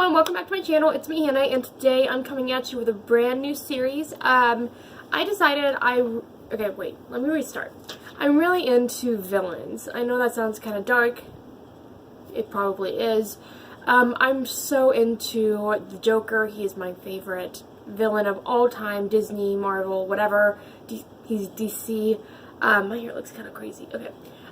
and welcome back to my channel. It's me, Hannah, and today I'm coming at you with a brand new series. Okay, wait, let me restart. I'm really into villains. I know that sounds kind of dark. It probably is. I'm so into the Joker. He is my favorite villain of all time. Disney, Marvel, whatever. He's DC. My hair looks kind of crazy. Okay.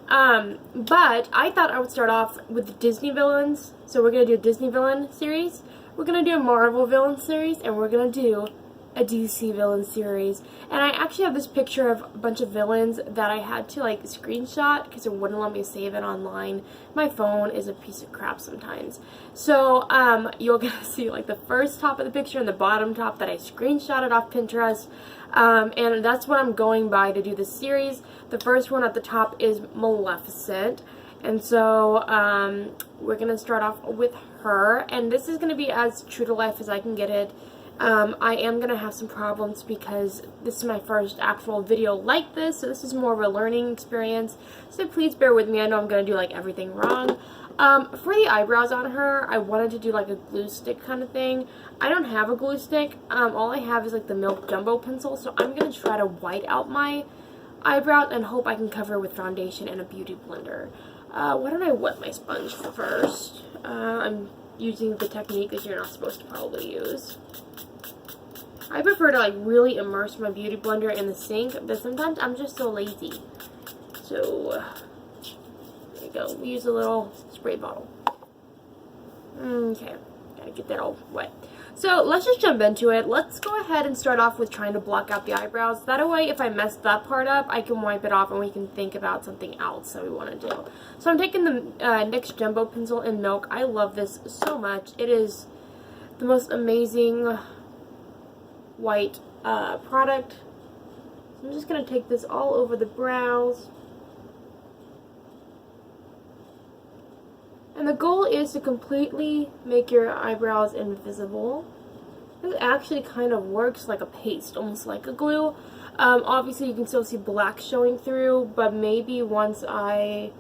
But I thought I would start off with the Disney villains. So we're going to do a Disney villain series, we're going to do a Marvel villain series, and we're going to do a DC villain series. And I actually have this picture of a bunch of villains that I had to like screenshot because it wouldn't let me save it online. My phone is a piece of crap sometimes. So you're going to see like the first top of the picture and the bottom top that I screenshotted off Pinterest. And that's what I'm going by to do this series. The first one at the top is Maleficent. And so we're going to start off with her. And this is going to be as true to life as I can get it. I am going to have some problems because this is my first actual video like this. So this is more of a learning experience. So please bear with me. I know I'm going to do like everything wrong. For the eyebrows on her, I wanted to do like a glue stick kind of thing. I don't have a glue stick. All I have is like the Milk Jumbo pencil. So I'm going to try to white out my eyebrows and hope I can cover with foundation and a beauty blender. Why don't I wet my sponge first? I'm using the technique that you're not supposed to probably use. I prefer to like really immerse my beauty blender in the sink, but sometimes I'm just so lazy. So there you go. We use a little spray bottle. Okay, gotta get that all wet. So let's just jump into it. Let's go ahead and start off with trying to block out the eyebrows. That way, if I mess that part up, I can wipe it off and we can think about something else that we want to do. So I'm taking the NYX Jumbo Pencil in Milk. I love this so much. It is the most amazing white product. So I'm just going to take this all over the brows. And the goal is to completely make your eyebrows invisible. It actually kind of works like a paste, almost like a glue. Obviously you can still see black showing through, but maybe once I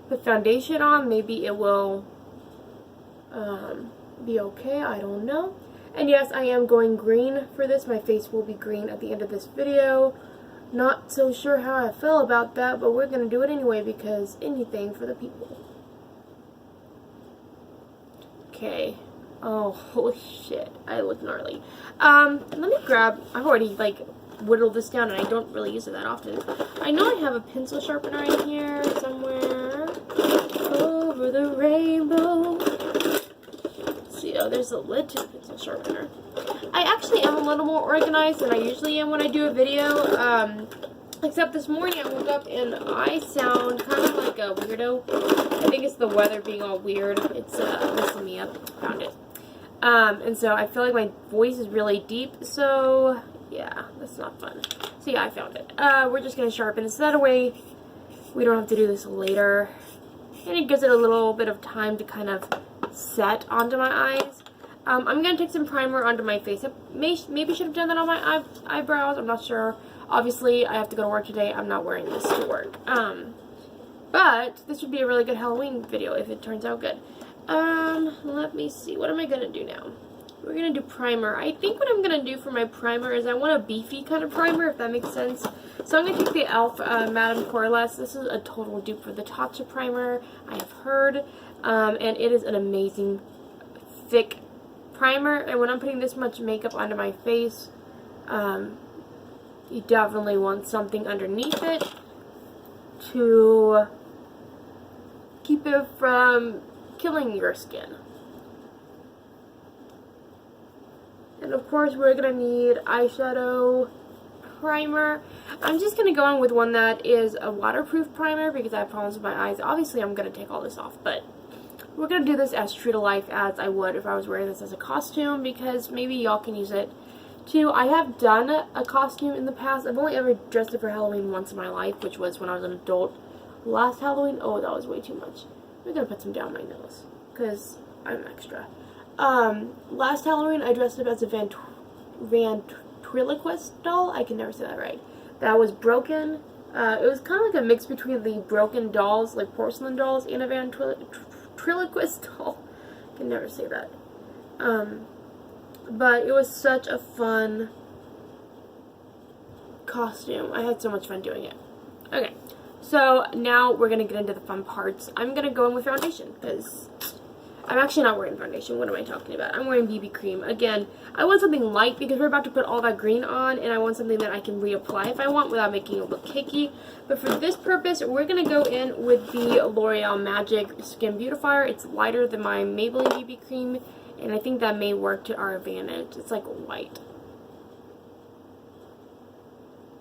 put foundation on, maybe it will be okay. I don't know. And yes, I am going green for this. My face will be green at the end of this video. Not so sure how I feel about that, but we're going to do it anyway because anything for the people. Okay. Oh, holy shit. I look gnarly. Let me grab, I've already like whittled this down and I don't really use it that often. I know I have a pencil sharpener in here somewhere. Over the rainbow. See, oh, there's a lid to the pencil sharpener. I actually am a little more organized than I usually am when I do a video. Except this morning I woke up and I sound kind of like a weirdo. I think it's the weather being all weird. It's messing me up. Found it. And so I feel like my voice is really deep. So yeah, that's not fun. So yeah, I found it. We're just going to sharpen it so that way we don't have to do this later. And it gives it a little bit of time to kind of set onto my eyes. I'm going to take some primer onto my face. I maybe should have done that on my eyebrows. I'm not sure. Obviously, I have to go to work today. I'm not wearing this to work. But this would be a really good Halloween video if it turns out good. Let me see. What am I going to do now? We're going to do primer. I think what I'm going to do for my primer is I want a beefy kind of primer, if that makes sense. So I'm going to take the e.l.f. Madame Corless. This is a total dupe for the Tatcha primer, I have heard. And it is an amazing, thick primer. And when I'm putting this much makeup onto my face, you definitely want something underneath it to keep it from killing your skin. And of course we're going to need eyeshadow primer. I'm just going to go on with one that is a waterproof primer because I have problems with my eyes. Obviously I'm going to take all this off, but we're going to do this as true to life as I would if I was wearing this as a costume because maybe y'all can use it too. I have done a costume in the past. I've only ever dressed up for Halloween once in my life, which was when I was an adult. Last Halloween, oh, that was way too much. I'm going to put some down my nose because I'm extra. Last Halloween, I dressed up as a ventriloquist doll. I can never say that right. That was broken. It was kind of like a mix between the broken dolls, like porcelain dolls, and a ventriloquist doll. I can never say that. But it was such a fun costume. I had so much fun doing it. Okay, so now we're going to get into the fun parts. I'm going to go in with foundation because I'm actually not wearing foundation. What am I talking about? I'm wearing BB cream. Again, I want something light because we're about to put all that green on, and I want something that I can reapply if I want without making it look cakey. But for this purpose, we're going to go in with the L'Oreal Magic Skin Beautifier. It's lighter than my Maybelline BB cream, and I think that may work to our advantage. It's like white.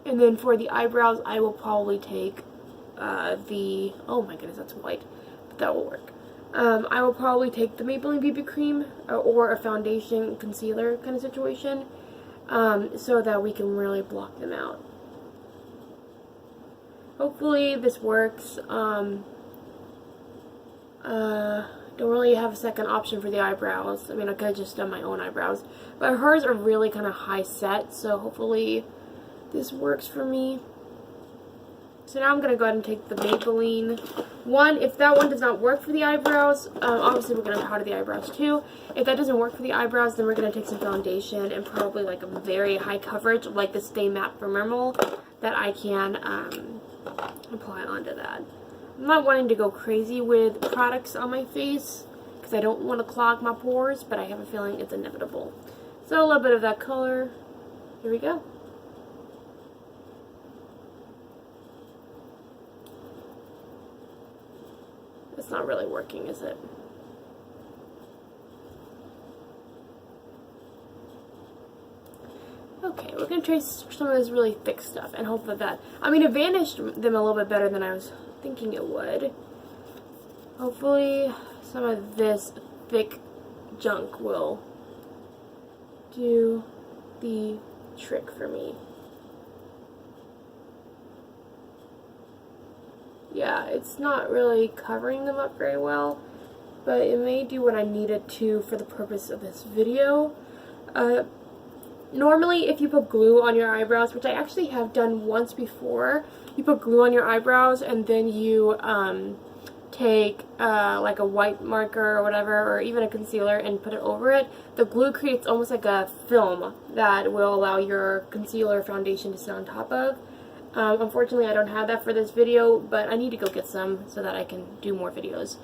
And then for the eyebrows, I will probably take oh my goodness, that's white, but that will work. I will probably take the Maybelline BB cream or a foundation concealer kind of situation so that we can really block them out. Hopefully this works. Don't really have a second option for the eyebrows. I mean, I could have just done my own eyebrows, but hers are really kind of high set, so hopefully this works for me. So now I'm going to go ahead and take the Maybelline one. If that one does not work for the eyebrows, obviously we're going to powder the eyebrows too. If that doesn't work for the eyebrows, then we're going to take some foundation and probably like a very high coverage, like the Stay Matte for Mermal, that I can apply onto that. I'm not wanting to go crazy with products on my face because I don't want to clog my pores, but I have a feeling it's inevitable. So a little bit of that color. Here we go. It's not really working, is it? Okay, we're going to trace some of this really thick stuff and hope that I mean, it vanished them a little bit better than I was thinking it would. Hopefully some of this thick junk will do the trick for me. Yeah, it's not really covering them up very well, but it may do what I need it to for the purpose of this video. Normally, if you put glue on your eyebrows, which I actually have done once before, you put glue on your eyebrows and then you take like a white marker or whatever, or even a concealer, and put it over it. The glue creates almost like a film that will allow your concealer foundation to sit on top of. Unfortunately, I don't have that for this video, but I need to go get some so that I can do more videos.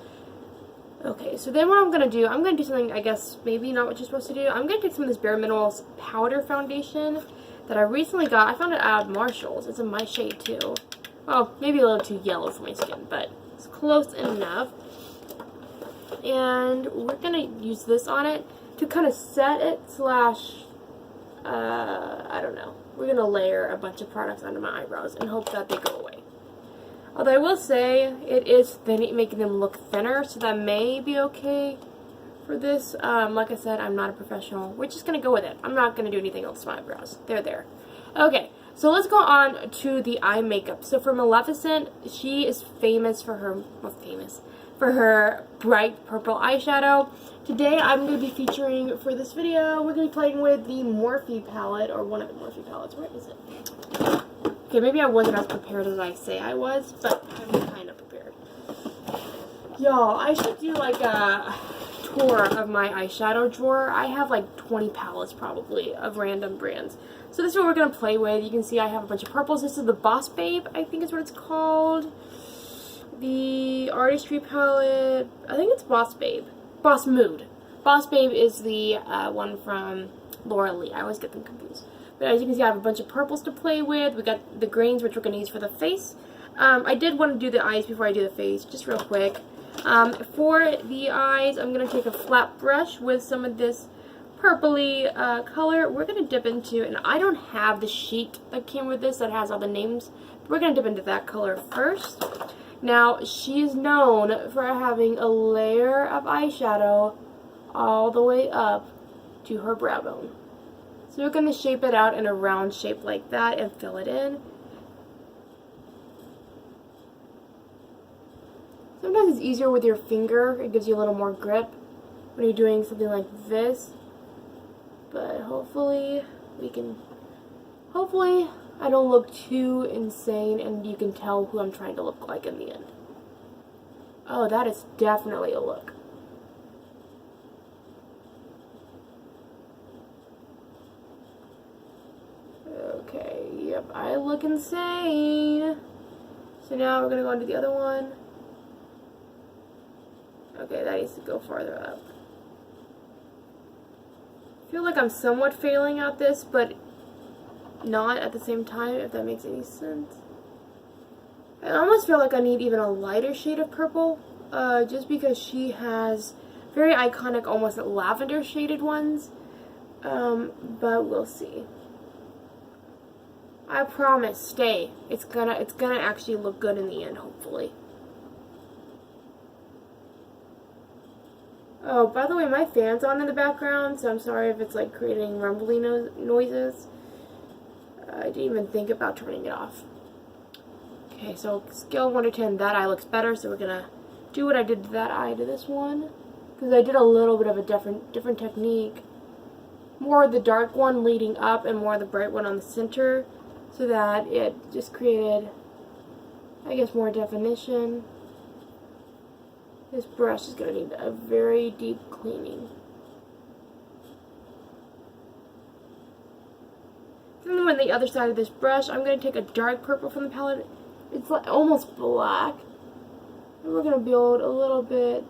Okay, so then what I'm going to do, I'm going to do something, I guess, maybe not what you're supposed to do. I'm going to take some of this Bare Minerals powder foundation that I recently got. I found it at Marshall's. It's in my shade, too. Well, maybe a little too yellow for my skin, but it's close enough. And we're going to use this on it to kind of set it slash, I don't know. We're going to layer a bunch of products onto my eyebrows and hope that they go away. Although I will say, it is making them look thinner, so that may be okay for this. Like I said, I'm not a professional. We're just going to go with it. I'm not going to do anything else to my eyebrows. They're there. Okay, so let's go on to the eye makeup. So for Maleficent, she is famous for her, for her bright purple eyeshadow. Today I'm going to be featuring, for this video, we're going to be playing with the Morphe palette, or one of the Morphe palettes. Where is it? Okay, maybe I wasn't as prepared as I say I was, but I'm kind of prepared. Y'all, I should do like a tour of my eyeshadow drawer. I have like 20 palettes probably of random brands. So this is what we're going to play with. You can see I have a bunch of purples. This is the Boss Babe, I think is what it's called. The Artistry palette, I think it's Boss Babe. Boss Mood. Boss Babe is the one from Laura Lee. I always get them confused. But as you can see, I have a bunch of purples to play with. We got the greens, which we're going to use for the face. I did want to do the eyes before I do the face, just real quick. For the eyes, I'm going to take a flat brush with some of this purpley color. We're going to dip into, and I don't have the sheet that came with this that has all the names. We're going to dip into that color first. Now, she's known for having a layer of eyeshadow all the way up to her brow bone. So we're going to shape it out in a round shape like that and fill it in. Sometimes it's easier with your finger. It gives you a little more grip when you're doing something like this. But hopefully I don't look too insane and you can tell who I'm trying to look like in the end. Oh, that is definitely a look. Yep, I look insane. So now we're gonna go into the other one. Okay, that needs to go farther up. I feel like I'm somewhat failing at this, but not at the same time, if that makes any sense. I almost feel like I need even a lighter shade of purple, just because she has very iconic, almost lavender shaded ones. But we'll see. I promise, stay. It's gonna actually look good in the end, hopefully. Oh, by the way, my fan's on in the background, so I'm sorry if it's like creating rumbling noises. I didn't even think about turning it off. Okay, so scale 1 to 10, that eye looks better, so we're gonna do what I did to that eye to this one. Because I did a little bit of a different technique. More of the dark one leading up and more of the bright one on the center, so that it just created, I guess, more definition. This brush is going to need a very deep cleaning. And then on the other side of this brush, I'm going to take a dark purple from the palette. It's like almost black. And we're going to build a little bit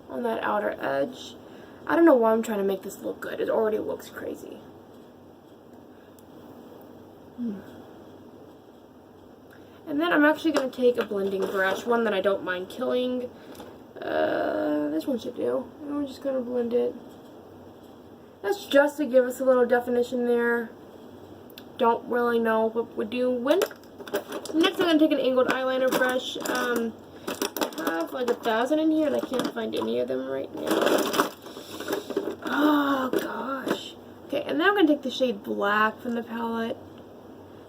on that outer edge. I don't know why I'm trying to make this look good. It already looks crazy. And then I'm actually going to take a blending brush, one that I don't mind killing. This one should do. And we're just going to blend it. That's just to give us a little definition there. Don't really know what we're doing. Next I'm going to take an angled eyeliner brush. I have like 1,000 in here and I can't find any of them right now. Oh gosh. Okay, and then I'm going to take the shade Black from the palette.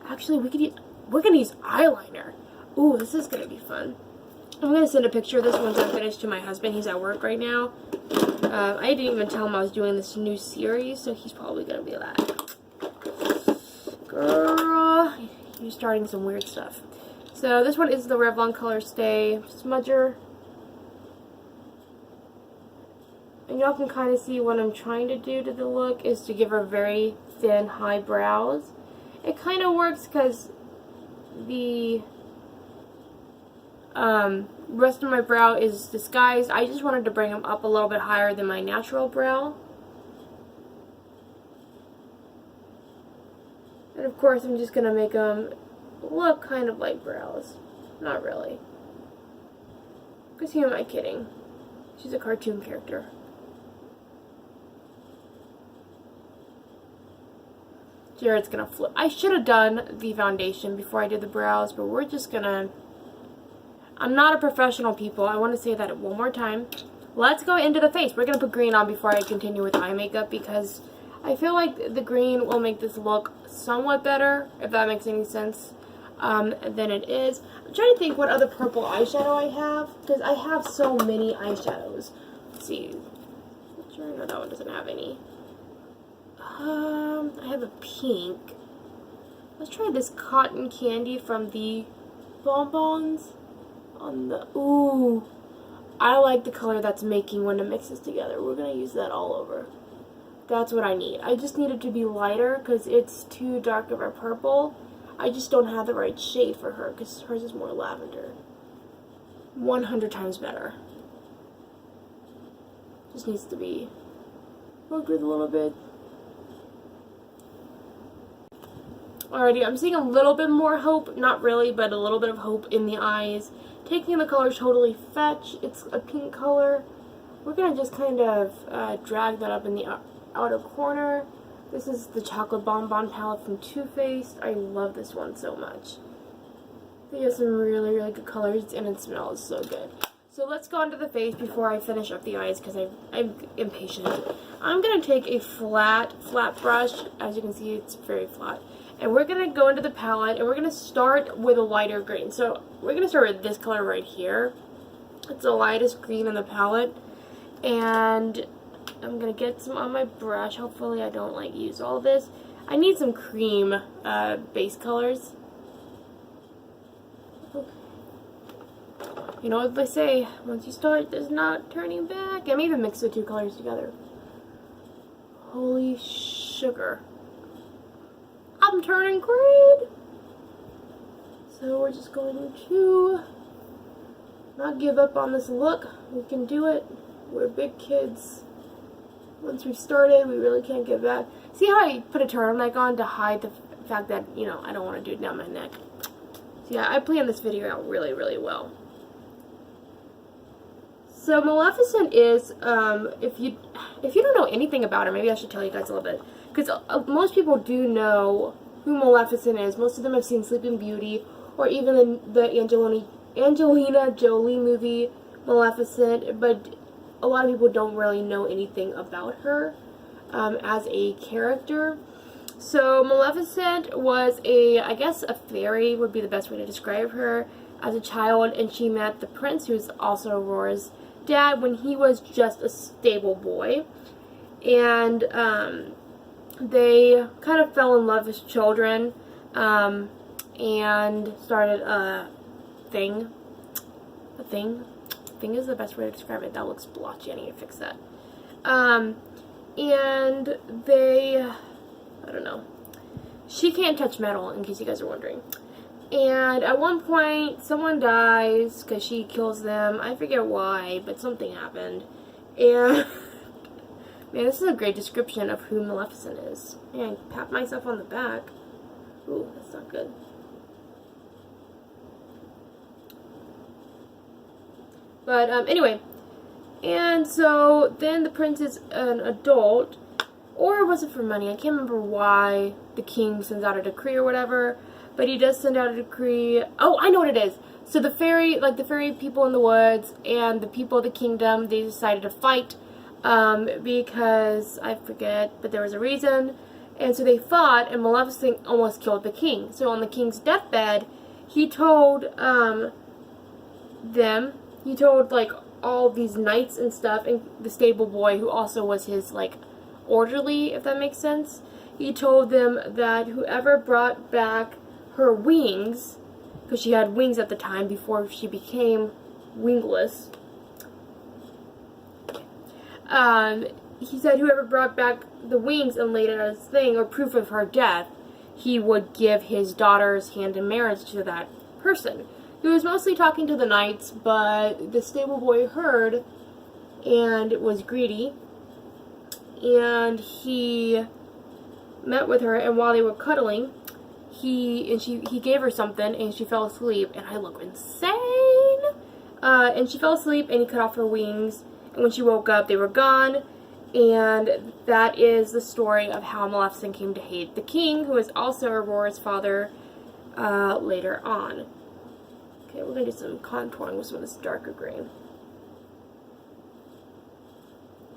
Actually, we're going to use eyeliner. Ooh, this is going to be fun. I'm going to send a picture of this once I'm finished to my husband. He's at work right now. I didn't even tell him I was doing this new series, so he's probably going to be like, girl, you're starting some weird stuff. So this one is the Revlon Color Stay Smudger. And y'all can kind of see what I'm trying to do to the look is to give her very thin, high brows. It kind of works because the rest of my brow is disguised. I just wanted to bring them up a little bit higher than my natural brow. And of course I'm just going to make them look kind of like brows. Not really. Because who am I kidding? She's a cartoon character. Jared's gonna flip. I should have done the foundation before I did the brows, but we're just gonna... I'm not a professional, people. I want to say that one more time. Let's go into the face. We're gonna put green on before I continue with eye makeup because I feel like the green will make this look somewhat better, if that makes any sense, than it is. I'm trying to think what other purple eyeshadow I have, because I have so many eyeshadows. Let's see. I'm sure that one doesn't have any. I have a pink. Let's try this cotton candy from the bonbons on the, ooh, I like the color that's making when it mixes together. We're gonna use that all over. That's what I need. I just need it to be lighter because it's too dark of a purple. I just don't have the right shade for her because hers is more lavender. 100 times better. Just needs to be worked with a little bit. Alrighty, I'm seeing a little bit more hope, not really, but a little bit of hope in the eyes. Taking the color Totally Fetch, it's a pink color. We're going to just kind of drag that up in the outer corner. This is the Chocolate Bonbon palette from Too Faced. I love this one so much. They have some really, really good colors, and it smells so good. So let's go onto the face before I finish up the eyes, because I'm impatient. I'm going to take a flat brush. As you can see, it's very flat. And we're going to go into the palette, and we're going to start with a lighter green. So we're going to start with this color right here. It's the lightest green in the palette. And I'm going to get some on my brush. Hopefully I don't use all this. I need some cream base colors. You know what they say, once you start, there's not turning back. I may even mix the two colors together. Holy sugar. I'm turning green. So we're just going to not give up on this look. We can do it. We're big kids. Once we've started, we really can't give back. See how I put a turtleneck on to hide the fact that, you know, I don't want to do it down my neck. So yeah, I planned this video out really, really well. So Maleficent is, if you don't know anything about her, maybe I should tell you guys a little bit. Because most people do know who Maleficent is. Most of them have seen Sleeping Beauty, or even the Angelina Jolie movie, Maleficent. But a lot of people don't really know anything about her as a character. So Maleficent was I guess a fairy would be the best way to describe her as a child, and she met the prince, who's also Aurora's dad, when he was just a stable boy. And they kind of fell in love as children, and started a thing. A thing is the best way to describe it. That looks blotchy. I need to fix that. And they, I don't know. She can't touch metal, in case you guys are wondering. And at one point, someone dies because she kills them. I forget why, but something happened. And man, this is a great description of who Maleficent is. Man, pat myself on the back. Ooh, that's not good. But anyway, and so then the prince is an adult, or was it for money? I can't remember why the king sends out a decree or whatever, but he does send out a decree. Oh, I know what it is. So the fairy people in the woods and the people of the kingdom, they decided to fight because, I forget, but there was a reason. And so they fought, and Maleficent almost killed the king. So on the king's deathbed, he told like all these knights and stuff, and the stable boy, who also was his like orderly, if that makes sense. He told them that whoever brought back her wings, because she had wings at the time before she became wingless. He said whoever brought back the wings and laid it as a thing or proof of her death, he would give his daughter's hand in marriage to that person. He was mostly talking to the knights, but the stable boy heard and was greedy, and he met with her, and while they were cuddling, he gave her something, and she fell asleep, and I look insane. And she fell asleep, and he cut off her wings, and when she woke up, they were gone. And that is the story of how Maleficent came to hate the king, who is also Aurora's father, later on. Okay, we're going to do some contouring with some of this darker green.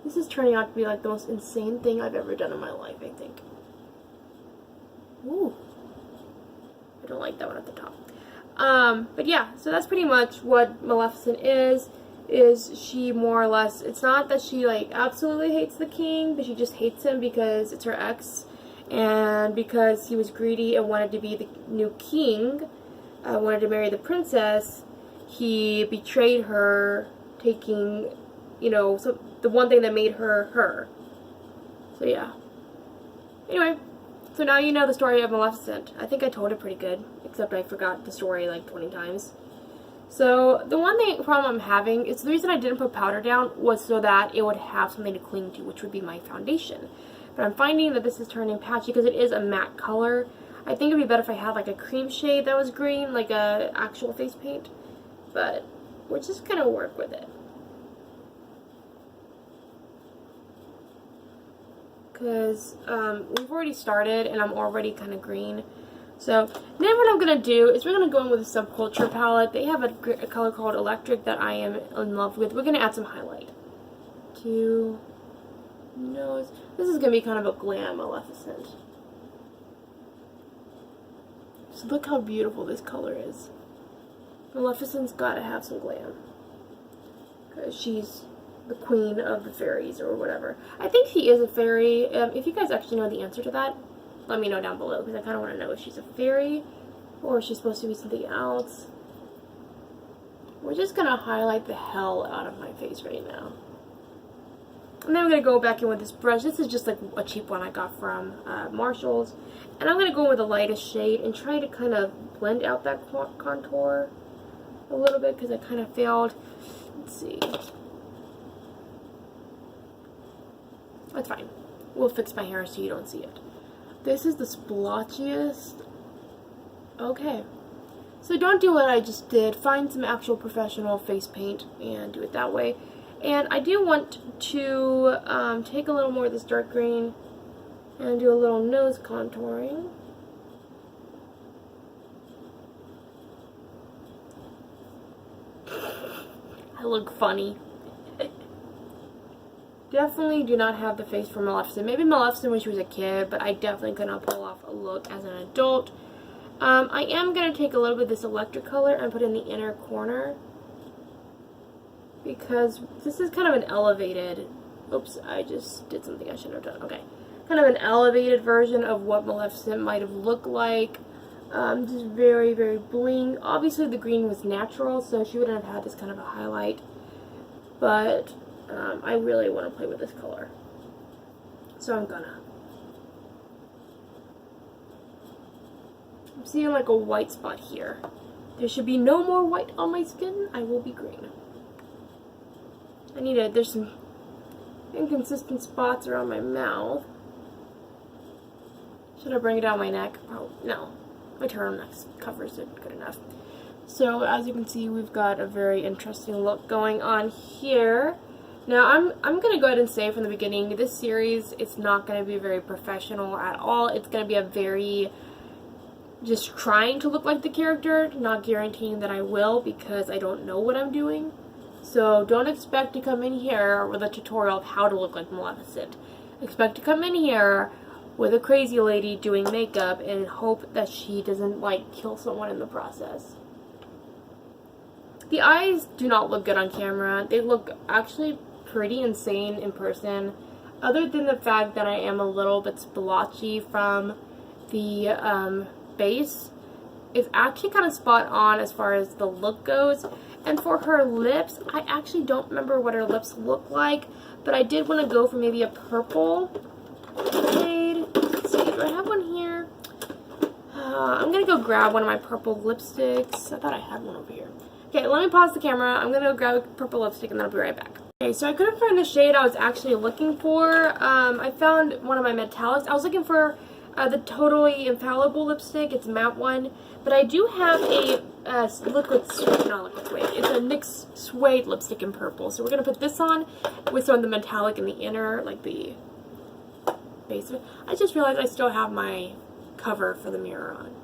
This is turning out to be like the most insane thing I've ever done in my life, I think. Ooh. I don't like that one at the top. But yeah, so that's pretty much what Maleficent is she more or less, it's not that she like absolutely hates the king, but she just hates him because it's her ex, and because he was greedy and wanted to be the new king, wanted to marry the princess, he betrayed her, taking, you know, so the one thing that made her her. So yeah. Anyway, so now you know the story of Maleficent. I think I told it pretty good, except I forgot the story like 20 times. So the one problem I'm having is the reason I didn't put powder down was so that it would have something to cling to, which would be my foundation. But I'm finding that this is turning patchy because it is a matte color. I think it would be better if I had like a cream shade that was green, like a actual face paint. But we're just gonna work with it. Because we've already started and I'm already kind of green. So then what I'm going to do is we're going to go in with a Subculture palette. They have a color called Electric that I am in love with. We're going to add some highlight to nose. This is going to be kind of a glam Maleficent. So look how beautiful this color is. Maleficent's got to have some glam. Because she's the queen of the fairies or whatever. I think she is a fairy. If you guys actually know the answer to that, let me know down below, because I kind of want to know if she's a fairy or if she's supposed to be something else. We're just going to highlight the hell out of my face right now. And then I'm going to go back in with this brush. This is just like a cheap one I got from Marshall's. And I'm going to go with the lightest shade and try to kind of blend out that contour a little bit because I kind of failed. Let's see. That's fine. We'll fix my hair so you don't see it. This is the splotchiest. Okay. So don't do what I just did. Find some actual professional face paint and do it that way. And I do want to take a little more of this dark green and do a little nose contouring. I look funny. Definitely do not have the face for Maleficent. Maybe Maleficent when she was a kid, but I definitely could not pull off a look as an adult. I am going to take a little bit of this electric color and put it in the inner corner, because this is kind of an elevated, oops, I just did something I shouldn't have done, okay, kind of an elevated version of what Maleficent might have looked like, just very, very bling. Obviously the green was natural, so she wouldn't have had this kind of a highlight, but I really want to play with this color, so I'm seeing like a white spot here. There should be no more white on my skin. I will be green. There's some inconsistent spots around my mouth. Should I bring it down my neck? Oh, no. My turtleneck covers it good enough. So, as you can see, we've got a very interesting look going on here. Now, I'm going to go ahead and say from the beginning, this series, it's not going to be very professional at all. It's going to be a very just trying to look like the character, not guaranteeing that I will because I don't know what I'm doing. So don't expect to come in here with a tutorial of how to look like Maleficent. Expect to come in here with a crazy lady doing makeup and hope that she doesn't, like, kill someone in the process. The eyes do not look good on camera. They look actually pretty insane in person, other than the fact that I am a little bit splotchy from the base. It's actually kind of spot on as far as the look goes. And for her lips, I actually don't remember what her lips look like, but I did want to go for maybe a purple shade. Let's see, do I have one here? I'm going to go grab one of my purple lipsticks. I thought I had one over here. Okay, let me pause the camera. I'm going to go grab a purple lipstick and then I'll be right back. Okay, so I couldn't find the shade I was actually looking for. I found one of my metallics. I was looking for the Totally Infallible lipstick. It's a matte one. But I do have a liquid suede, not liquid suede. It's a NYX suede lipstick in purple. So we're going to put this on with some of the metallic in the inner, like the base of it. I just realized I still have my cover for the mirror on.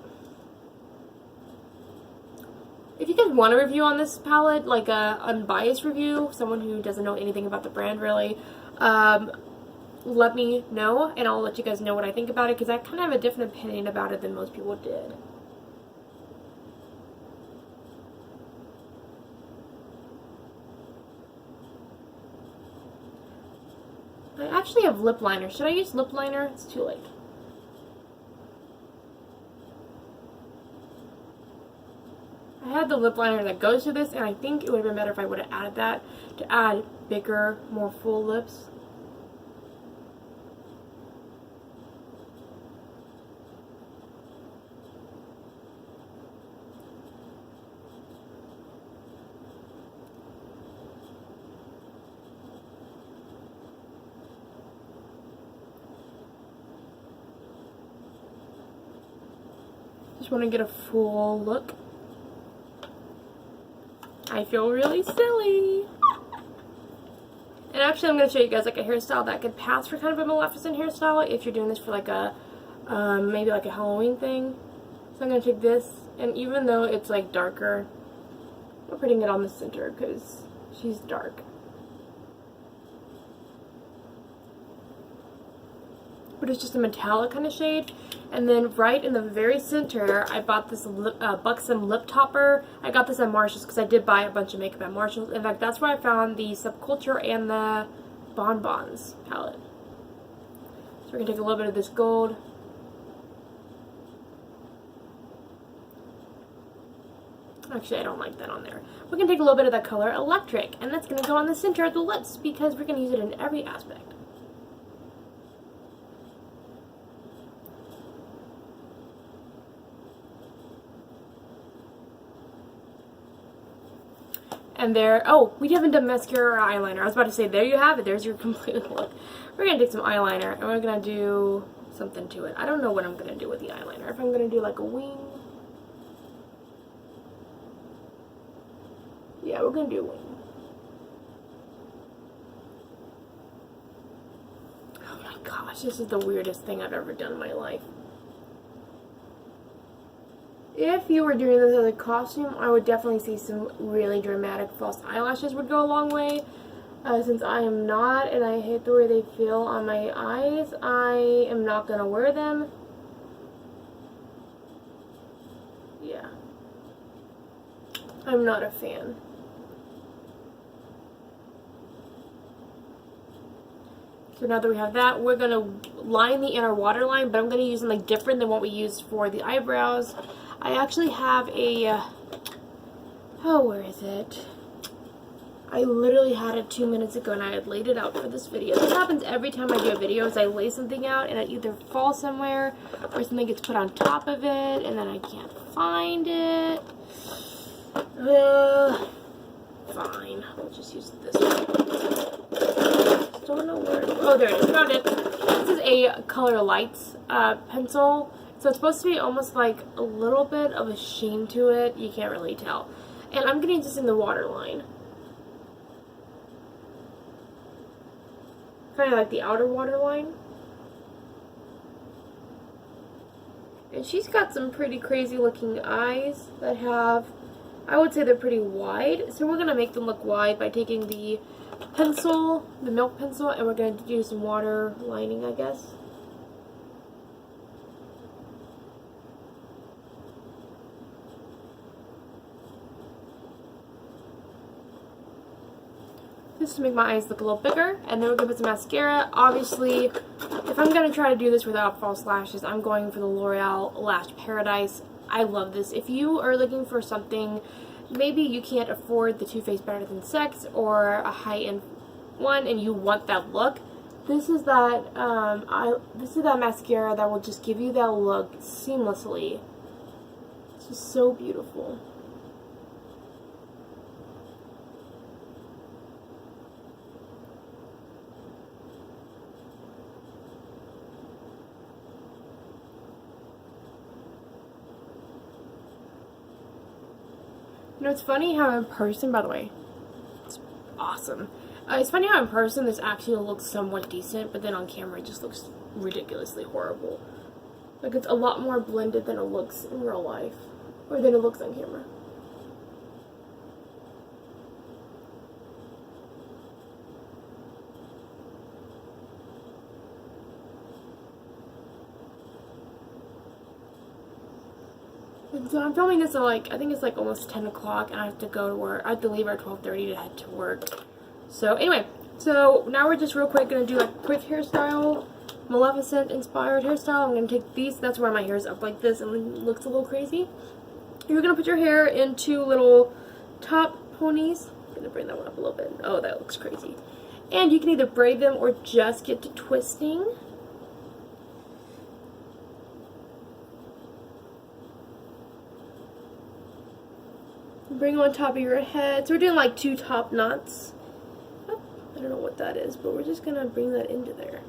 If you guys want a review on this palette, like a unbiased review, someone who doesn't know anything about the brand really, let me know and I'll let you guys know what I think about it, because I kind of have a different opinion about it than most people did. I actually have lip liner. Should I use lip liner? It's too late. I had the lip liner that goes to this, and I think it would have been better if I would have added that to add bigger, more full lips. Just want to get a full look. I feel really silly. And actually I'm going to show you guys like a hairstyle that could pass for kind of a Maleficent hairstyle if you're doing this for like a, maybe like a Halloween thing. So I'm going to take this, and even though it's like darker, I'm putting it on the center because she's dark. But it's just a metallic kind of shade. And then right in the very center, I bought this Buxom lip topper. I got this at Marshall's because I did buy a bunch of makeup at Marshall's. In fact, that's where I found the Subculture and the Bonbons palette. So we're going to take a little bit of this gold. Actually, I don't like that on there. We're going to take a little bit of that color Electric, and that's going to go on the center of the lips because we're going to use it in every aspect. And there, oh, we haven't done mascara or eyeliner. I was about to say, there you have it. There's your complete look. We're going to take some eyeliner, and we're going to do something to it. I don't know what I'm going to do with the eyeliner. If I'm going to do like a wing. Yeah, we're going to do a wing. Oh my gosh, this is the weirdest thing I've ever done in my life. If you were doing this as a costume, I would definitely see some really dramatic false eyelashes would go a long way. Since I am not, and I hate the way they feel on my eyes, I am not going to wear them. Yeah. I'm not a fan. So now that we have that, we're going to line the inner waterline, but I'm going to use something different than what we used for the eyebrows. I actually have a, oh, where is it? I literally had it 2 minutes ago and I had laid it out for this video. This happens every time I do a video is I lay something out and it either falls somewhere or something gets put on top of it and then I can't find it. Fine. We'll just use this one. Don't know where. Oh, there it is. Found it. This is a Color Lights pencil. So it's supposed to be almost like a little bit of a sheen to it. You can't really tell. And I'm going to use this in the waterline. Kind of like the outer waterline. And she's got some pretty crazy looking eyes that have, I would say they're pretty wide. So we're going to make them look wide by taking the pencil, the milk pencil, and we're going to do some water lining, I guess. Just to make my eyes look a little bigger, and then we're going to put some mascara. Obviously, if I'm going to try to do this without false lashes, I'm going for the L'Oreal Lash Paradise. I love this. If you are looking for something, maybe you can't afford the Too Faced Better Than Sex or a high-end one, and you want that look, this is that mascara that will just give you that look seamlessly. It's just so beautiful. You know, it's funny how in person, by the way, it's awesome. It's funny how in person this actually looks somewhat decent, but then on camera it just looks ridiculously horrible. Like, it's a lot more blended than it looks in real life, or than it looks on camera. And so I'm filming this at like, I think it's like almost 10 o'clock, and I have to go to work. I have to leave at 12:30 to head to work. So anyway, so now we're just real quick going to do a quick hairstyle, Maleficent inspired hairstyle. I'm going to take these, that's why my hair is up like this and it looks a little crazy. You're going to put your hair into little top ponies. I'm going to bring that one up a little bit. Oh, that looks crazy. And you can either braid them or just get to twisting. Bring them on top of your head. So we're doing like 2 top knots. Oh, I don't know what that is, but we're just going to bring that into there.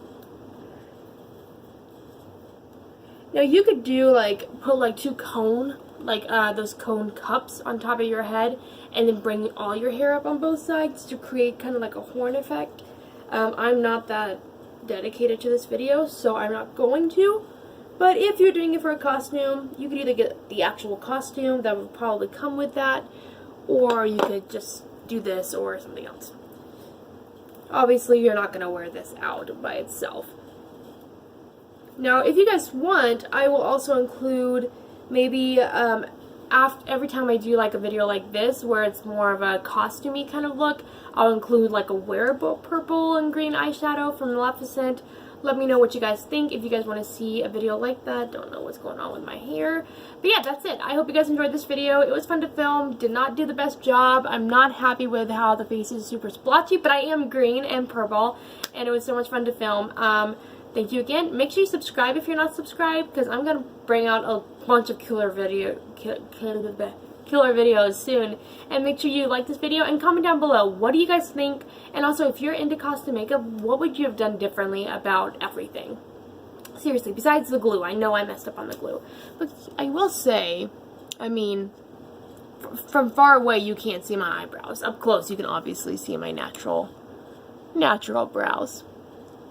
Now you could do like, put like 2 cone, like those cone cups on top of your head, and then bring all your hair up on both sides to create kind of like a horn effect. I'm not that dedicated to this video, so I'm not going to. But if you're doing it for a costume, you could either get the actual costume that would probably come with that, or you could just do this or something else. Obviously, you're not going to wear this out by itself. Now, if you guys want, I will also include maybe every time I do like a video like this where it's more of a costumey kind of look, I'll include like a wearable purple and green eyeshadow from Maleficent, Let me know what you guys think. If you guys want to see a video like that, don't know what's going on with my hair. But yeah, that's it. I hope you guys enjoyed this video. It was fun to film. Did not do the best job. I'm not happy with how the face is super splotchy, but I am green and purple, and it was so much fun to film. Thank you again. Make sure you subscribe if you're not subscribed, because I'm going to bring out a bunch of killer videos soon. And make sure you like this video and comment down below, what do you guys think? And also, if you're into costume makeup, what would you have done differently about everything? Seriously, besides the glue. I know I messed up on the glue. But I will say, I mean, from far away you can't see my eyebrows. Up close you can obviously see my natural brows.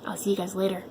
I'll see you guys later.